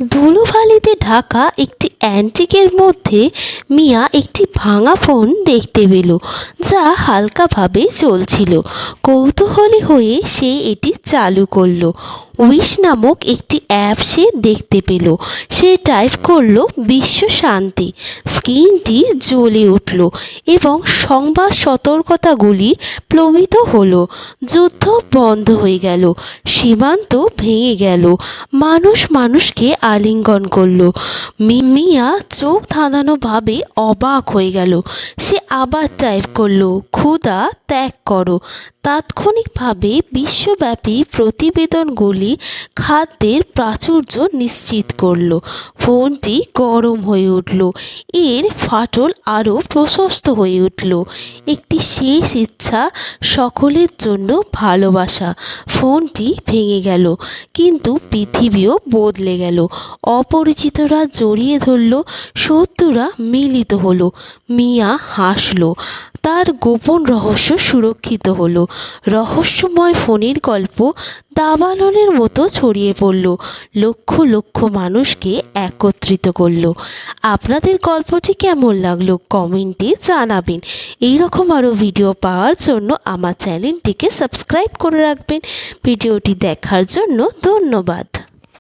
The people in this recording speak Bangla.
ধুলোবালিতে ঢাকা একটি অ্যান্টিকের মধ্যে মিয়া একটি ভাঙা ফোন দেখতে পেল, যা হালকাভাবে চলছিল। কৌতূহলী হয়ে সে এটি চালু করলো। উইশ নামক একটি অ্যাপ সে দেখতে পেল। সে টাইপ করলো বিশ্ব শান্তি। স্ক্রিনটি জ্বলে উঠল এবং সংবাদ সতর্কতাগুলি প্লবিত হলো। যুদ্ধ বন্ধ হয়ে গেল, সীমান্ত ভেঙে গেল, মানুষ মানুষকে আলিঙ্গন করল। মিয়া চোখ ধাঁধানোভাবে অবাক হয়ে গেল। সে আবার টাইপ করলো, ক্ষুধা ত্যাগ করো। তাৎক্ষণিকভাবে বিশ্বব্যাপী প্রতিবেদনগুলি খাদ্যের প্রাচুর্য নিশ্চিত করল। ফোনটি গরম হয়ে উঠল, এর ফাটল আরও প্রশস্ত হয়ে উঠল। একটি শেষ ইচ্ছা, সকলের জন্য ভালোবাসা। ফোনটি ভেঙে গেল, কিন্তু পৃথিবীও বদলে গেল। অপরিচিতরা জড়িয়ে ধরল, শত্রুরা মিলিত হলো। মিয়া হাসল, তার গোপন রহস্য সুরক্ষিত হলো। রহস্যময় ফোনের গল্প দাবানলের মতো ছড়িয়ে পড়ল, লক্ষ লক্ষ মানুষকে একত্রিত করল। আপনাদের গল্পটি কেমন লাগলো কমেন্টে জানাবেন। এইরকম আরও ভিডিও পাওয়ার জন্য আমার চ্যানেলটিকে সাবস্ক্রাইব করে রাখবেন। ভিডিওটি দেখার জন্য ধন্যবাদ।